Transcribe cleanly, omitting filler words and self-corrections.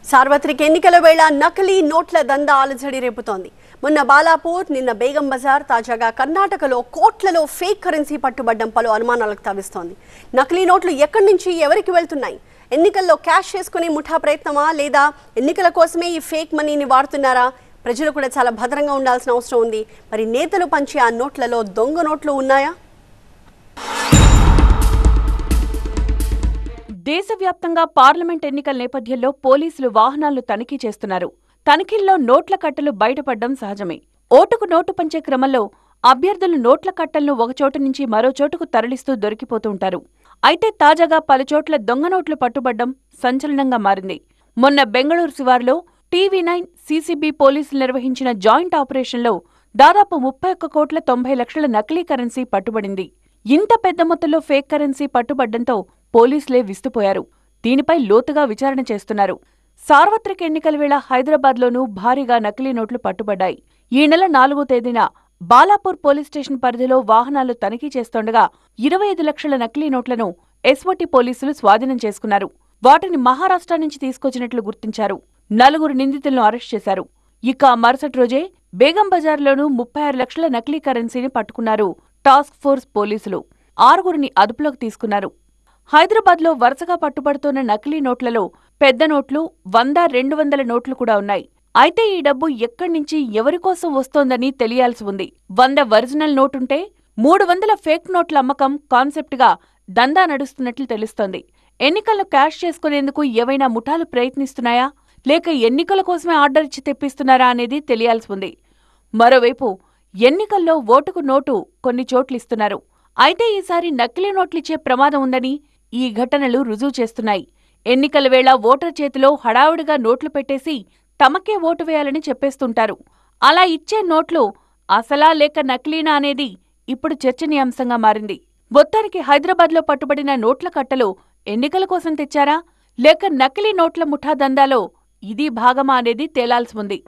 సార్వత్రిక ఎన్నికల వేళ నకిలీ నోట్ల దందా అలజడి రేపుతోంది. మొన్న బాలాపూర్, నిన్న బేగం బజార్, తాజాగా కర్ణాటకలో కోట్లలో ఫేక్ కరెన్సీ పట్టుబడ్డం పలు అనుమానాలకు తావిస్తోంది. నకిలీ నోట్లు ఎక్కడి నుంచి ఎవరికి వెళ్తున్నాయి? ఎన్నికల్లో క్యాష్ చేసుకునే ముఠా ప్రయత్నమా, లేదా ఎన్నికల కోసమే ఈ ఫేక్ మనీని వాడుతున్నారా? ప్రజలు కూడా చాలా భద్రంగా ఉండాల్సిన అవసరం ఉంది. మరి నేతలు పంచే ఆ నోట్లలో దొంగ నోట్లు ఉన్నాయా? దేశవ్యాప్తంగా పార్లమెంట్ ఎన్నికల నేపథ్యంలో పోలీసులు వాహనాలను తనిఖీ చేస్తున్నారు. తనిఖీల్లో నోట్ల కట్టలు బయటపడ్డం సహజమే. ఓటుకు నోటు పంచే క్రమంలో అభ్యర్థులు నోట్ల కట్టలను ఒకచోటు నుంచి మరో చోటుకు తరలిస్తూ దొరికిపోతుంటారు. అయితే తాజాగా పలుచోట్ల దొంగ నోట్లు పట్టుబడ్డం సంచలనంగా మారింది. మొన్న బెంగళూరు శివారులో టీవీ9 సీసీబీ పోలీసులు నిర్వహించిన జాయింట్ ఆపరేషన్లో దాదాపు 31,90,00,000 నకిలీ కరెన్సీ పట్టుబడింది. ఇంత పెద్ద మొత్తంలో ఫేక్ కరెన్సీ పట్టుబడ్డంతో పోలీసులే విస్తుపోయారు. దీనిపై లోతుగా విచారణ చేస్తున్నారు. సార్వత్రిక ఎన్నికల వేళ హైదరాబాద్లోనూ భారీగా నకిలీ నోట్లు పట్టుబడ్డాయి. ఈ నెల 4వ తేదీన బాలాపూర్ పోలీస్ స్టేషన్ పరిధిలో వాహనాలు తనిఖీ చేస్తుండగా 25 లక్షల నకిలీ నోట్లను ఎస్ఓటీ పోలీసులు స్వాధీనం చేసుకున్నారు. వాటిని మహారాష్ట్ర నుంచి తీసుకొచ్చినట్లు గుర్తించారు. 4 నిందితులను అరెస్ట్ చేశారు. ఇక మరుసటి రోజే బేగం బజార్లోనూ 36 లక్షల నకిలీ కరెన్సీని పట్టుకున్నారు టాస్క్ ఫోర్స్ పోలీసులు. 6గురిని అదుపులోకి తీసుకున్నారు. హైదరాబాద్లో వరుసగా పట్టుబడుతోన్న నకిలీ నోట్లలో పెద్ద నోట్లు, 100, 200 నోట్లు కూడా ఉన్నాయి. అయితే ఈ డబ్బు ఎక్కడ్నించి ఎవరికోసం వస్తోందని తెలియాల్సి ఉంది. 100 ఒరిజినల్ నోటుంటే 300 ఫేక్ నోట్ల అమ్మకం కాన్సెప్ట్గా దందా నడుస్తున్నట్లు తెలుస్తోంది. ఎన్నికలను క్యాష్ చేసుకునేందుకు ఏవైనా ముఠాలు ప్రయత్నిస్తున్నాయా, లేక ఎన్నికల కోసమే ఆర్డర్ ఇచ్చి తెప్పిస్తున్నారా అనేది తెలియాల్సి ఉంది. మరోవైపు ఎన్నికల్లో ఓటుకు నోటు కొన్ని చోట్లిస్తున్నారు. అయితే ఈసారి నకిలీ నోట్లిచ్చే ప్రమాదం ఉందని ఈ ఘటనలు రుజువు చేస్తున్నాయి. ఎన్నికల వేళ ఓటర్ చేతిలో హడావుడిగా నోట్లు పెట్టేసి తమకే ఓటు వేయాలని చెప్పేస్తుంటారు. అలా ఇచ్చే నోట్లు అసలా లేక నకిలీనా అనేది ఇప్పుడు చర్చనీయాంశంగా మారింది. మొత్తానికి హైదరాబాద్లో పట్టుబడిన నోట్ల కట్టలు ఎన్నికల కోసం తెచ్చారా, లేక నకిలీ నోట్ల ముఠా దందాలో ఇది భాగమా అనేది తేలాల్సి ఉంది.